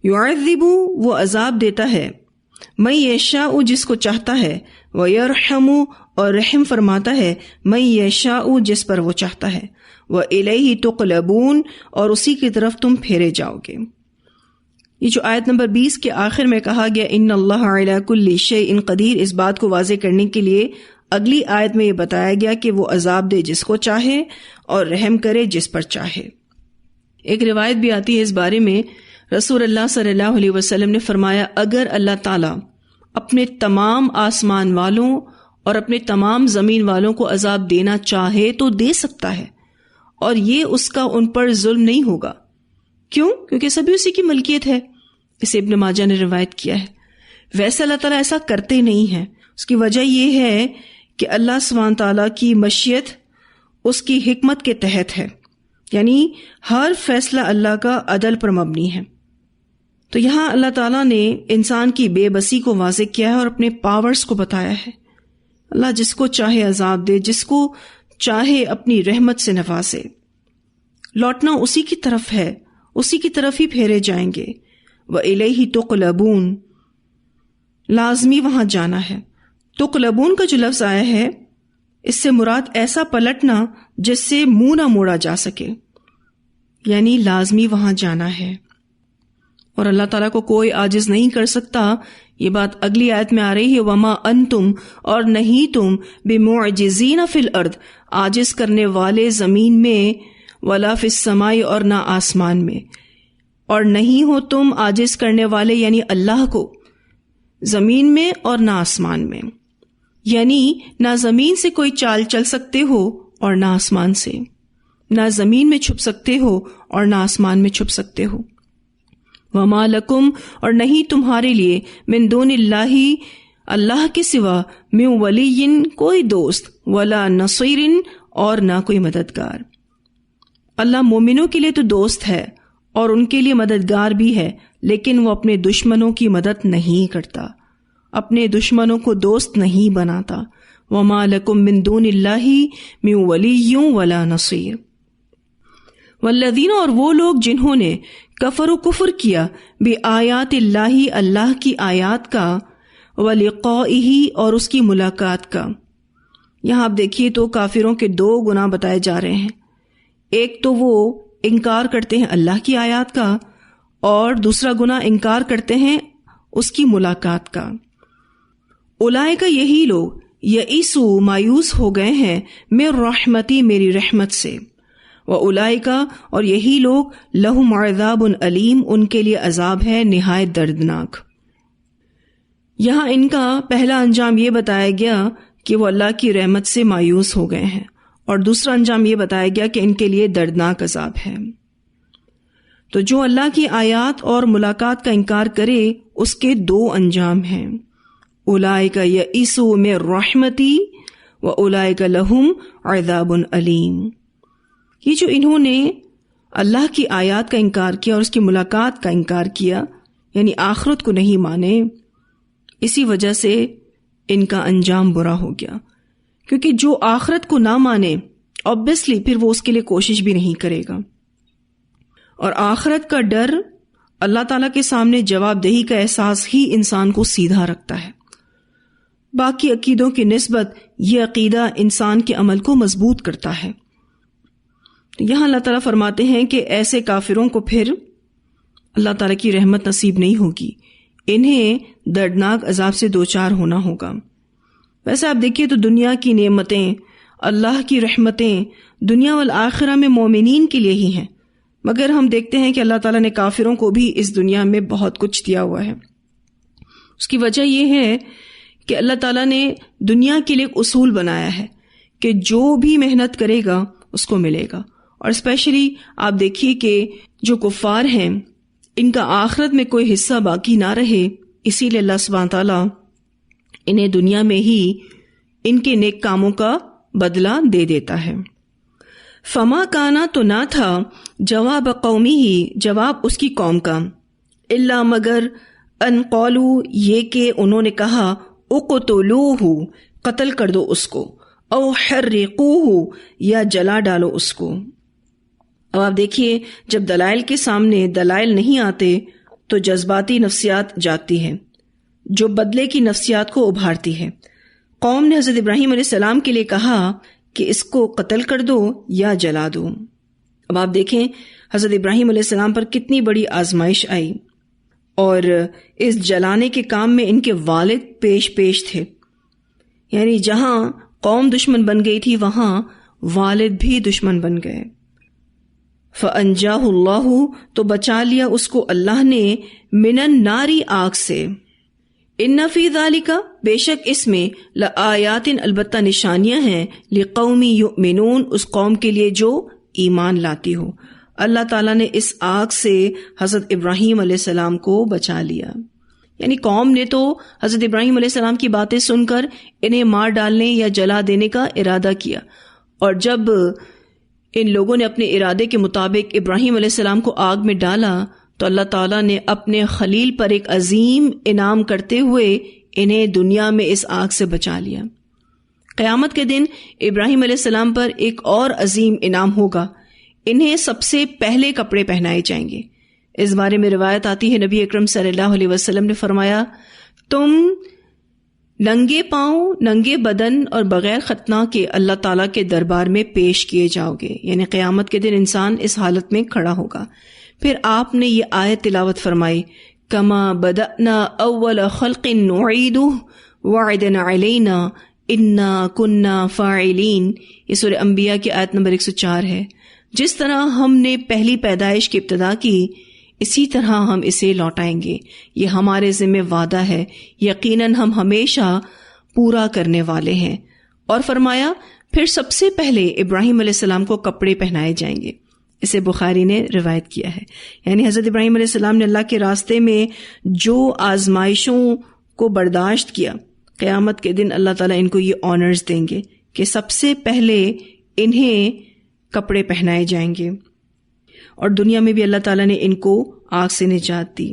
یعذب وہ عذاب دیتا ہے، من یشاء جس کو چاہتا ہے، ویرحم اور رحم فرماتا ہے، من یشاء جس پر وہ چاہتا ہے، وإلیہ تقلبون اور اسی کی طرف تم پھیرے جاؤ گے۔ یہ جو آیت نمبر 20 کے آخر میں کہا گیا ان اللہ علی کل شیء قدیر، اس بات کو واضح کرنے کے لیے اگلی آیت میں یہ بتایا گیا کہ وہ عذاب دے جس کو چاہے اور رحم کرے جس پر چاہے۔ ایک روایت بھی آتی ہے اس بارے میں، رسول اللہ صلی اللہ علیہ وسلم نے فرمایا اگر اللہ تعالیٰ اپنے تمام آسمان والوں اور اپنے تمام زمین والوں کو عذاب دینا چاہے تو دے سکتا ہے، اور یہ اس کا ان پر ظلم نہیں ہوگا۔ کیوں؟ کیونکہ سبھی اسی کی ملکیت ہے، اسے ابن ماجہ نے روایت کیا ہے۔ ویسے اللہ تعالیٰ ایسا کرتے نہیں ہیں، اس کی وجہ یہ ہے کہ اللہ سبحانہ تعالیٰ کی مشیت اس کی حکمت کے تحت ہے، یعنی ہر فیصلہ اللہ کا عدل پر مبنی ہے۔ تو یہاں اللہ تعالیٰ نے انسان کی بے بسی کو واضح کیا ہے اور اپنے پاورز کو بتایا ہے۔ اللہ جس کو چاہے عذاب دے، جس کو چاہے اپنی رحمت سے نوازے، لوٹنا اسی کی طرف ہے، اسی کی طرف ہی پھیرے جائیں گے۔ وَإِلَيْهِ تُقْلَبُونَ لازمی وہاں جانا ہے۔ تقلبون کا جو لفظ آیا ہے اس سے مراد ایسا پلٹنا جس سے منہ نہ موڑا جا سکے، یعنی لازمی وہاں جانا ہے، اور اللہ تعالیٰ کو کوئی عاجز نہیں کر سکتا۔ یہ بات اگلی آیت میں آ رہی ہے، وما انتم اور نہیں تم بمعجزین فی الارض عاجز کرنے والے زمین میں، ولا فی السماء اور نہ آسمان میں، اور نہیں ہو تم عاجز کرنے والے یعنی اللہ کو زمین میں اور نہ آسمان میں، یعنی نہ زمین سے کوئی چال چل سکتے ہو اور نہ آسمان سے، نہ زمین میں چھپ سکتے ہو اور نہ آسمان میں چھپ سکتے ہو۔ وما لکم اور نہیں تمہارے لیے من دون اللہ اللہ کے سوا من ولی کوئی دوست، ولا نصیر اور نہ کوئی مددگار۔ اللہ مومنوں کے لیے تو دوست ہے اور ان کے لیے مددگار بھی ہے، لیکن وہ اپنے دشمنوں کی مدد نہیں کرتا، اپنے دشمنوں کو دوست نہیں بناتا۔ وما لکم من دون اللہ من ولی ولا نصیر۔ والذین اور وہ لوگ جنہوں نے کفر کیا بآیات اللہ اللہ کی آیات کا، ولقائہ اور اس کی ملاقات کا۔ یہاں آپ دیکھیے تو کافروں کے دو گناہ بتائے جا رہے ہیں، ایک تو وہ انکار کرتے ہیں اللہ کی آیات کا، اور دوسرا گناہ انکار کرتے ہیں اس کی ملاقات کا۔ اولئک یہی لوگ یئسوا مایوس ہو گئے ہیں من رحمتی میری رحمت سے، وَأُولَئِكَ اور یہی لوگ لَهُمْ عَذَابٌ علیم ان کے لیے عذاب ہے نہایت دردناک۔ یہاں ان کا پہلا انجام یہ بتایا گیا کہ وہ اللہ کی رحمت سے مایوس ہو گئے ہیں، اور دوسرا انجام یہ بتایا گیا کہ ان کے لیے دردناک عذاب ہے۔ تو جو اللہ کی آیات اور ملاقات کا انکار کرے اس کے دو انجام ہیں، اولئک یئسوا من رحمتی واولئک لہم عذاب علیم۔ یہ جو انہوں نے اللہ کی آیات کا انکار کیا اور اس کی ملاقات کا انکار کیا، یعنی آخرت کو نہیں مانے، اسی وجہ سے ان کا انجام برا ہو گیا، کیونکہ جو آخرت کو نہ مانے obviously پھر وہ اس کے لیے کوشش بھی نہیں کرے گا، اور آخرت کا ڈر اللہ تعالیٰ کے سامنے جواب دہی کا احساس ہی انسان کو سیدھا رکھتا ہے۔ باقی عقیدوں کی نسبت یہ عقیدہ انسان کے عمل کو مضبوط کرتا ہے۔ یہاں اللہ تعالیٰ فرماتے ہیں کہ ایسے کافروں کو پھر اللہ تعالیٰ کی رحمت نصیب نہیں ہوگی، انہیں دردناک عذاب سے دوچار ہونا ہوگا۔ ویسے آپ دیکھیے تو دنیا کی نعمتیں، اللہ کی رحمتیں دنیا والآخرہ میں مومنین کے لیے ہی ہیں، مگر ہم دیکھتے ہیں کہ اللہ تعالیٰ نے کافروں کو بھی اس دنیا میں بہت کچھ دیا ہوا ہے۔ اس کی وجہ یہ ہے کہ اللہ تعالیٰ نے دنیا کے لیے ایک اصول بنایا ہے کہ جو بھی محنت کرے گا اس کو ملے گا، اور اسپیشلی آپ دیکھیے کہ جو کفار ہیں ان کا آخرت میں کوئی حصہ باقی نہ رہے، اسی لیے اللہ سبحانہ تعالیٰ انہیں دنیا میں ہی ان کے نیک کاموں کا بدلہ دے دیتا ہے۔ فما کانا تو نہ تھا جواب قومی ہی جواب اس کی قوم کا، الا مگر ان قولو یہ کہ انہوں نے کہا اقتلوہ قتل کر دو اس کو، او حرقوہ یا جلا ڈالو اس کو۔ اب آپ دیکھیے جب دلائل کے سامنے دلائل نہیں آتے تو جذباتی نفسیات جاگتی ہیں جو بدلے کی نفسیات کو ابھارتی ہے۔ قوم نے حضرت ابراہیم علیہ السلام کے لیے کہا کہ اس کو قتل کر دو یا جلا دو۔ اب آپ دیکھیں حضرت ابراہیم علیہ السلام پر کتنی بڑی آزمائش آئی، اور اس جلانے کے کام میں ان کے والد پیش تھے، یعنی جہاں قوم دشمن بن گئی تھی وہاں والد بھی دشمن بن گئے۔ فَأَنْجَاهُ اللَّهُ، تو بچا لیا اس کو اللہ نے، مِنَ النَّارِ، آگ سے۔ إِنَّ فِي ذَلِكَ، بے شک اس میں، لَآيَاتٍ، البتہ نشانیاں ہیں، لِقَوْمٍ يُؤْمِنُونَ، اس قوم کے لیے جو ایمان لاتی ہو۔ اللہ تعالیٰ نے اس آگ سے حضرت ابراہیم علیہ السلام کو بچا لیا، یعنی قوم نے تو حضرت ابراہیم علیہ السلام کی باتیں سن کر انہیں مار ڈالنے یا جلا دینے کا ارادہ کیا، اور جب ان لوگوں نے اپنے ارادے کے مطابق ابراہیم علیہ السلام کو آگ میں ڈالا تو اللہ تعالیٰ نے اپنے خلیل پر ایک عظیم انعام کرتے ہوئے انہیں دنیا میں اس آگ سے بچا لیا۔ قیامت کے دن ابراہیم علیہ السلام پر ایک اور عظیم انعام ہوگا، انہیں سب سے پہلے کپڑے پہنائے جائیں گے۔ اس بارے میں روایت آتی ہے، نبی اکرم صلی اللہ علیہ وسلم نے فرمایا، تم ننگے پاؤں، ننگے بدن اور بغیر ختنہ کے اللہ تعالیٰ کے دربار میں پیش کیے جاؤ گے، یعنی قیامت کے دن انسان اس حالت میں کھڑا ہوگا۔ پھر آپ نے یہ آیت تلاوت فرمائی، کما بدأنا اول خلق نعیدہ وعدنا علینا انا کنا فاعلین۔ یہ سورہ انبیاء کی آیت نمبر 104 ہے۔ جس طرح ہم نے پہلی پیدائش کی ابتدا کی، اسی طرح ہم اسے لوٹائیں گے، یہ ہمارے ذمہ وعدہ ہے، یقیناً ہم ہمیشہ پورا کرنے والے ہیں۔ اور فرمایا پھر سب سے پہلے ابراہیم علیہ السلام کو کپڑے پہنائے جائیں گے، اسے بخاری نے روایت کیا ہے۔ یعنی حضرت ابراہیم علیہ السلام نے اللہ کے راستے میں جو آزمائشوں کو برداشت کیا، قیامت کے دن اللہ تعالیٰ ان کو یہ آنرز دیں گے کہ سب سے پہلے انہیں کپڑے پہنائے جائیں گے، اور دنیا میں بھی اللہ تعالیٰ نے ان کو آگ سے نجات دی۔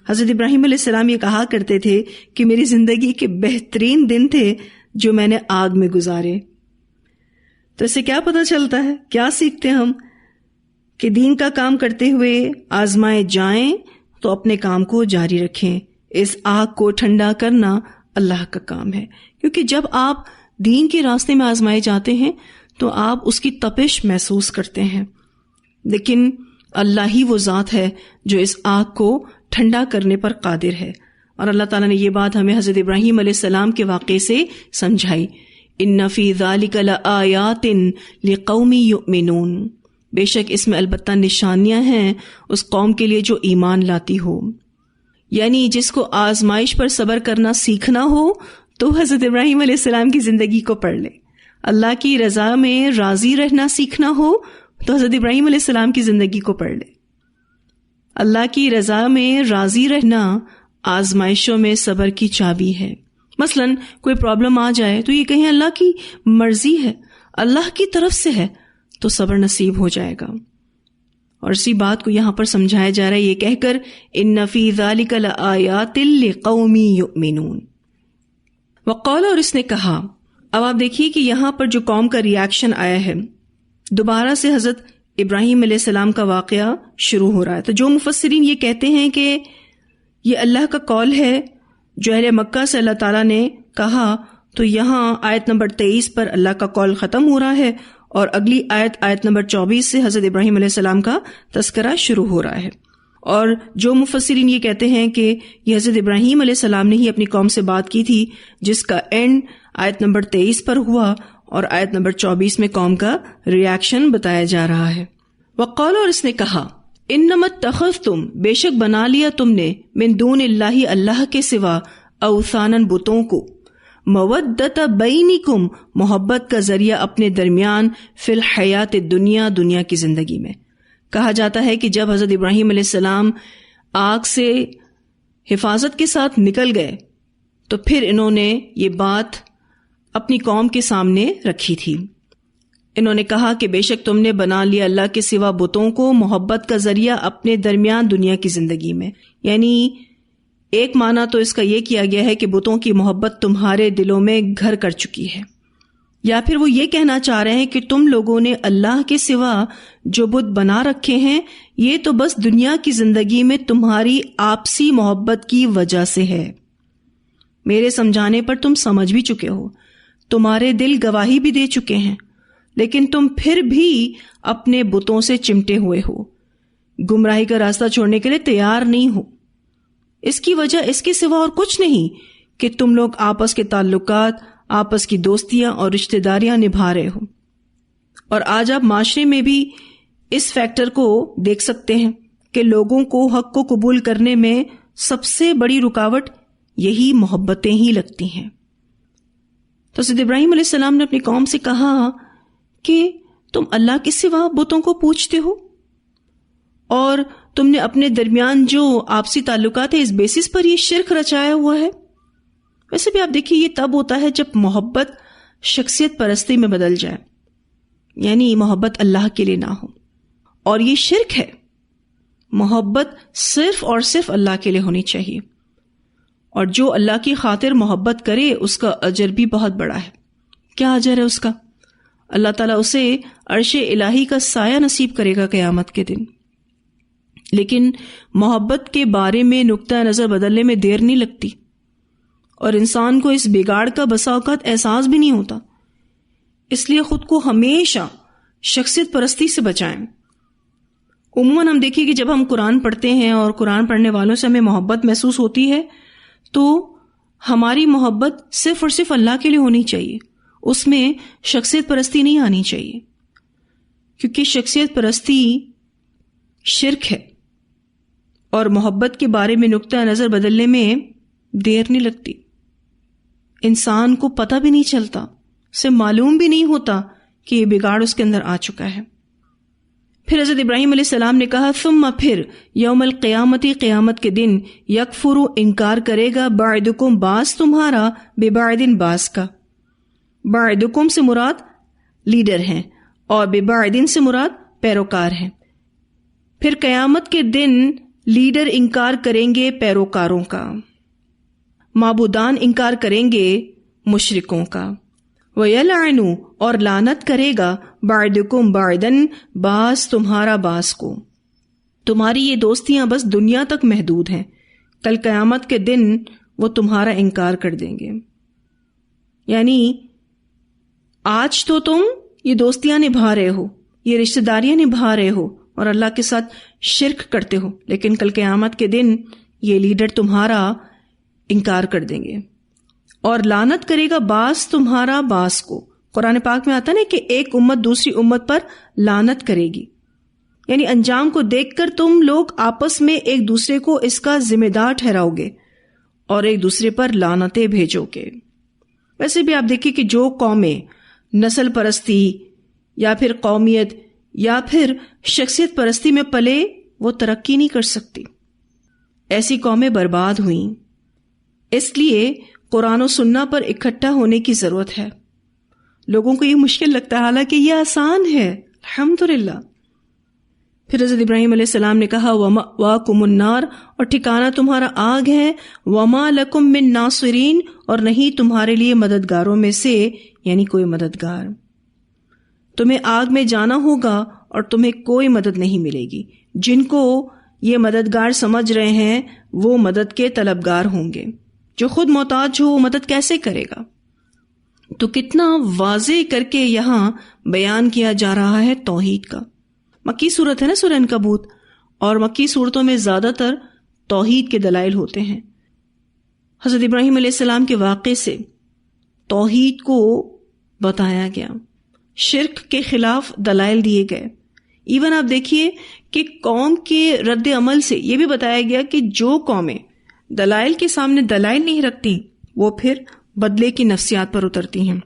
حضرت ابراہیم علیہ السلام یہ کہا کرتے تھے کہ میری زندگی کے بہترین دن تھے جو میں نے آگ میں گزارے۔ تو اس سے کیا پتہ چلتا ہے، کیا سیکھتے ہم، کہ دین کا کام کرتے ہوئے آزمائے جائیں تو اپنے کام کو جاری رکھیں۔ اس آگ کو ٹھنڈا کرنا اللہ کا کام ہے، کیونکہ جب آپ دین کے راستے میں آزمائے جاتے ہیں تو آپ اس کی تپش محسوس کرتے ہیں، لیکن اللہ ہی وہ ذات ہے جو اس آگ کو ٹھنڈا کرنے پر قادر ہے۔ اور اللہ تعالیٰ نے یہ بات ہمیں حضرت ابراہیم علیہ السلام کے واقعے سے سمجھائی، ان فی ذلک لآیات لقوم یؤمنون، بے شک اس میں البتہ نشانیاں ہیں اس قوم کے لیے جو ایمان لاتی ہو۔ یعنی جس کو آزمائش پر صبر کرنا سیکھنا ہو تو حضرت ابراہیم علیہ السلام کی زندگی کو پڑھ لے، اللہ کی رضا میں راضی رہنا سیکھنا ہو تو حضرت ابراہیم علیہ السلام کی زندگی کو پڑھ لے۔ اللہ کی رضا میں راضی رہنا آزمائشوں میں صبر کی چابی ہے۔ مثلا کوئی پرابلم آ جائے تو یہ کہیں اللہ کی مرضی ہے، اللہ کی طرف سے ہے، تو صبر نصیب ہو جائے گا۔ اور اسی بات کو یہاں پر سمجھایا جا رہا ہے یہ کہہ کر، ان فی ذلک لآیات لقوم یؤمنون۔ وقال، اور اس نے کہا۔ اب آپ دیکھیے کہ یہاں پر جو قوم کا ریاکشن آیا ہے، دوبارہ سے حضرت ابراہیم علیہ السلام کا واقعہ شروع ہو رہا ہے۔ تو جو مفسرین یہ کہتے ہیں کہ یہ اللہ کا قول ہے جو اہل مکہ سے اللہ تعالیٰ نے کہا، تو یہاں آیت نمبر 23 پر اللہ کا قول ختم ہو رہا ہے، اور اگلی آیت نمبر 24 سے حضرت ابراہیم علیہ السلام کا تذکرہ شروع ہو رہا ہے۔ اور جو مفسرین یہ کہتے ہیں کہ یہ حضرت ابراہیم علیہ السلام نے ہی اپنی قوم سے بات کی تھی، جس کا اینڈ آیت نمبر 23 پر ہوا، اور آیت نمبر 24 میں قوم کا ریاکشن بتایا جا رہا ہے۔ وقال، اور اس نے کہا، انما اتخذتم، بے شک بنا لیا تم نے، من دون اللہ، اللہ کے سوا، اوثانا، بتوں کو، مودت بینکم، محبت کا ذریعہ اپنے درمیان، فی الحیات الدنیا، دنیا کی زندگی میں۔ کہا جاتا ہے کہ جب حضرت ابراہیم علیہ السلام آگ سے حفاظت کے ساتھ نکل گئے تو پھر انہوں نے یہ بات اپنی قوم کے سامنے رکھی تھی۔ انہوں نے کہا کہ بے شک تم نے بنا لیا اللہ کے سوا بتوں کو، محبت کا ذریعہ اپنے درمیان دنیا کی زندگی میں۔ یعنی ایک معنی تو اس کا یہ کیا گیا ہے کہ بتوں کی محبت تمہارے دلوں میں گھر کر چکی ہے، یا پھر وہ یہ کہنا چاہ رہے ہیں کہ تم لوگوں نے اللہ کے سوا جو بت بنا رکھے ہیں یہ تو بس دنیا کی زندگی میں تمہاری آپسی محبت کی وجہ سے ہے، میرے سمجھانے پر تم سمجھ بھی چکے ہو، تمہارے دل گواہی بھی دے چکے ہیں، لیکن تم پھر بھی اپنے بتوں سے چمٹے ہوئے ہو، گمراہی کا راستہ چھوڑنے کے لیے تیار نہیں ہو۔ اس کی وجہ اس کے سوا اور کچھ نہیں کہ تم لوگ آپس کے تعلقات، آپس کی دوستیاں اور رشتہ داریاں نبھا رہے ہو۔ اور آج آپ معاشرے میں بھی اس فیکٹر کو دیکھ سکتے ہیں کہ لوگوں کو حق کو قبول کرنے میں سب سے بڑی رکاوٹ یہی محبتیں ہی لگتی ہیں۔ تو حضرت ابراہیم علیہ السلام نے اپنی قوم سے کہا کہ تم اللہ کے سوا بتوں کو پوجتے ہو، اور تم نے اپنے درمیان جو آپسی تعلقات ہیں اس بیسس پر یہ شرک رچایا ہوا ہے۔ ویسے بھی آپ دیکھیے یہ تب ہوتا ہے جب محبت شخصیت پرستی میں بدل جائے، یعنی محبت اللہ کے لیے نہ ہو، اور یہ شرک ہے۔ محبت صرف اور صرف اللہ کے لیے ہونی چاہیے، اور جو اللہ کی خاطر محبت کرے اس کا اجر بھی بہت بڑا ہے۔ کیا اجر ہے اس کا؟ اللہ تعالیٰ اسے عرش الہی کا سایہ نصیب کرے گا قیامت کے دن۔ لیکن محبت کے بارے میں نقطہ نظر بدلنے میں دیر نہیں لگتی، اور انسان کو اس بگاڑ کا بسا اوقات احساس بھی نہیں ہوتا۔ اس لیے خود کو ہمیشہ شخصیت پرستی سے بچائیں۔ عموماً ہم دیکھیں کہ جب ہم قرآن پڑھتے ہیں اور قرآن پڑھنے والوں سے ہمیں محبت محسوس ہوتی ہے تو ہماری محبت صرف اور صرف اللہ کے لیے ہونی چاہیے، اس میں شخصیت پرستی نہیں آنی چاہیے، کیونکہ شخصیت پرستی شرک ہے، اور محبت کے بارے میں نقطہ نظر بدلنے میں دیر نہیں لگتی۔ انسان کو پتہ بھی نہیں چلتا، اسے معلوم بھی نہیں ہوتا کہ یہ بگاڑ اس کے اندر آ چکا ہے۔ پھر حضرت ابراہیم علیہ السلام نے کہا ثم پھر یوم القیامتی قیامت کے دن یکفر انکار کرے گا بعضکم بعض تمہارا ببعض بعض کا۔ بعضکم سے مراد لیڈر ہیں اور ببعض سے مراد پیروکار ہیں۔ پھر قیامت کے دن لیڈر انکار کریں گے پیروکاروں کا، معبودان انکار کریں گے مشرکوں کا، وَيَلْعَنُ اور لعنت کرے گا بَعْضُكُمْ بَعْضًا بعض تمہارا بعض کو۔ تمہاری یہ دوستیاں بس دنیا تک محدود ہیں، کل قیامت کے دن وہ تمہارا انکار کر دیں گے۔ یعنی آج تو تم یہ دوستیاں نبھا رہے ہو، یہ رشتہ داریاں نبھا رہے ہو اور اللہ کے ساتھ شرک کرتے ہو، لیکن کل قیامت کے دن یہ لیڈر تمہارا انکار کر دیں گے، اور لعنت کرے گا بعض تمہارا بعض کو۔ قرآن پاک میں آتا ہے نا کہ ایک امت دوسری امت پر لعنت کرے گی، یعنی انجام کو دیکھ کر تم لوگ آپس میں ایک دوسرے کو اس کا ذمہ دار ٹھہراؤ گے اور ایک دوسرے پر لعنتیں بھیجو گے۔ ویسے بھی آپ دیکھیں کہ جو قومیں نسل پرستی یا پھر قومیت یا پھر شخصیت پرستی میں پلے وہ ترقی نہیں کر سکتی، ایسی قومیں برباد ہوئیں۔ اس لیے قرآن و سنہ پر اکٹھا ہونے کی ضرورت ہے۔ لوگوں کو یہ مشکل لگتا ہے، حالانکہ یہ آسان ہے، الحمدللہ۔ پھر حضرت ابراہیم علیہ السلام نے کہا وَمَأْوَاكُمُ النَّارُ اور ٹھکانہ تمہارا آگ ہے، وَمَا لَكُم مِّن نَاصِرِينَ اور نہیں تمہارے لیے مددگاروں میں سے یعنی کوئی مددگار۔ تمہیں آگ میں جانا ہوگا اور تمہیں کوئی مدد نہیں ملے گی۔ جن کو یہ مددگار سمجھ رہے ہیں وہ مدد کے طلبگار ہوں گے، جو خود محتاج ہو وہ مدد کیسے کرے گا؟ تو کتنا واضح کر کے یہاں بیان کیا جا رہا ہے توحید کا۔ مکی صورت ہے نا سورہ عنکبوت، اور مکی صورتوں میں زیادہ تر توحید کے دلائل ہوتے ہیں۔ حضرت ابراہیم علیہ السلام کے واقعے سے توحید کو بتایا گیا، شرک کے خلاف دلائل دیے گئے۔ ایون آپ دیکھیے کہ قوم کے رد عمل سے یہ بھی بتایا گیا کہ جو قومیں دلائل کے سامنے دلائل نہیں رکھتی وہ پھر بدلے کی نفسیات پر اترتی ہیں۔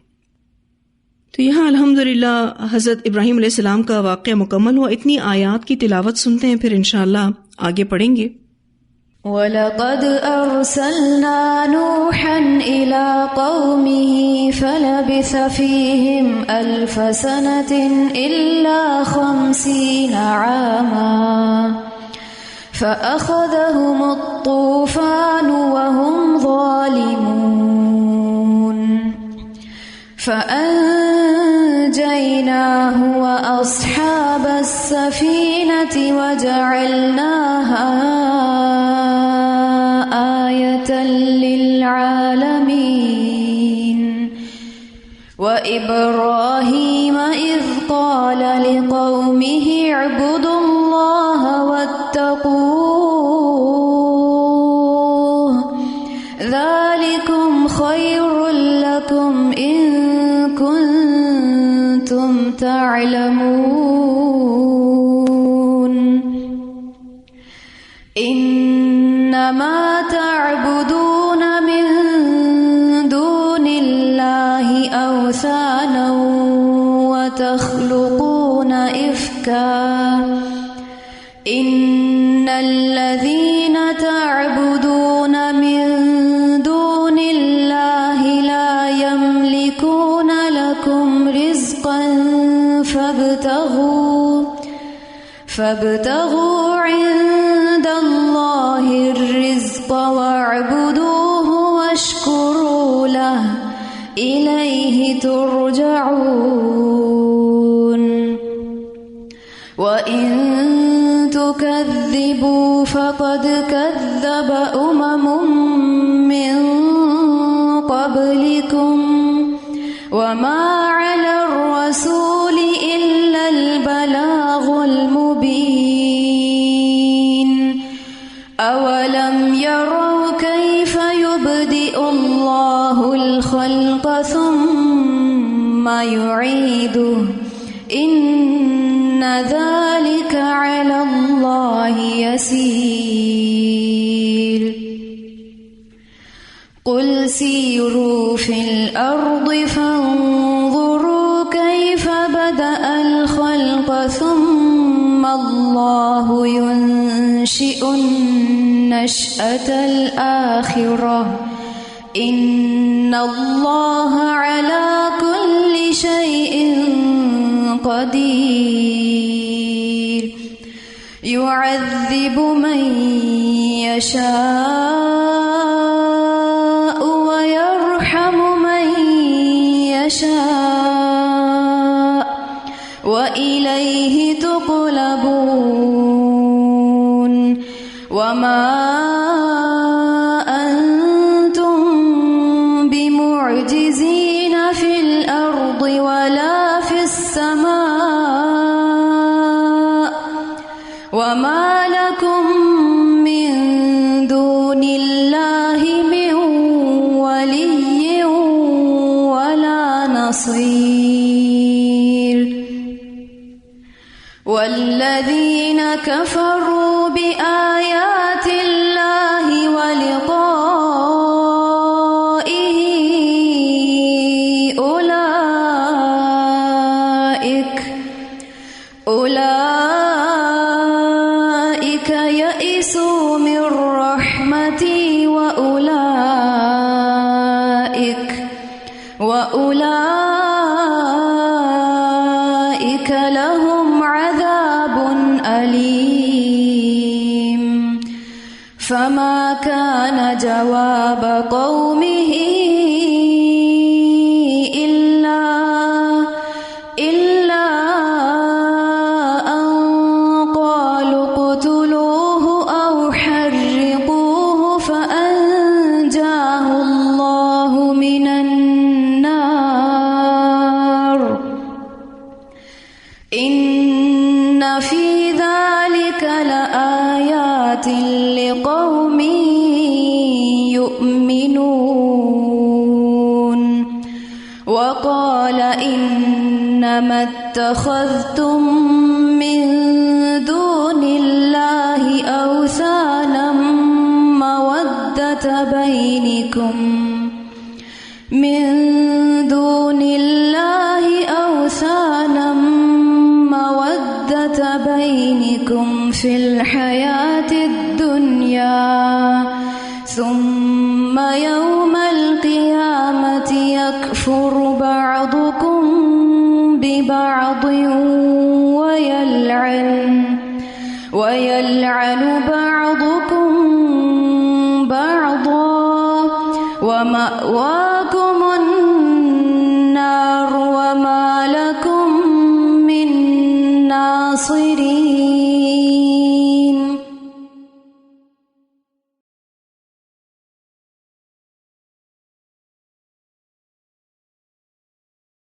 تو یہاں الحمدللہ حضرت ابراہیم علیہ السلام کا واقعہ مکمل ہوا۔ اتنی آیات کی تلاوت سنتے ہیں، پھر انشاءاللہ آگے پڑھیں گے۔ وَلَقَدْ أَرْسَلْنَا نُوحًا إِلَىٰ قَوْمِهِ فَلَبِثَ فِيهِمْ أَلْفَ سَنَةٍ إِلَّا 50 عَامًا فَأَخَذَهُمُ الطُّوفَانُ وَهُمْ ظَالِمُونَ فأنجيناه وأصحاب السفينة وجعلناها آية للعالمين وإبراهيم إذ قال لقومه اعبدوا الله واتقوه ذلكم خير لكم إن كنتم تعلمون إنما تعبدون من دون الله أوثانا وتخلقون إفكا إن الذين تعبدون من دون الله لا يملكون لكم رزقا فابتغوا عند الله الرزق واعبدوه واشكروا له إليه ترجعون وإن تكذبوا فقد كذب من قبلكم وما على الرسول إلا البلاغ المبين أولم يروا كيف يبدئ الله الخلق ثم يعيده إن ذلك على الله يسير قل سيروا في الأرض فانظروا كيف بدأ الخلق ثم الله ينشئ النشأة الآخرة إن الله على كل شيء قدير يعذب من يشاء ويرحم من يشاء وإليه تقلبون وما أنتم بمعجزين في الأرض ولا في السماء وما لكم من دون الله من ولي ولا نصير والذين كفروا بآيات الله ولقائه أولئك يئسوا من رحمتي وأولئك لهم عذاب أليم فما كان جواب قومه إلا أن قالوا اقتلوه أو حرقوه فأنجاه الله من النار إن في ذلك لآيات لقوم يؤمنون وقال إنما اتخذتم من دون الله أوثانا مودة بينكم في الحياة الدنيا ثم يوم القيامة يكفر بعضكم ببعض ويلعن بعضكم بعضا ومأواكم النار لكم من ناصرين.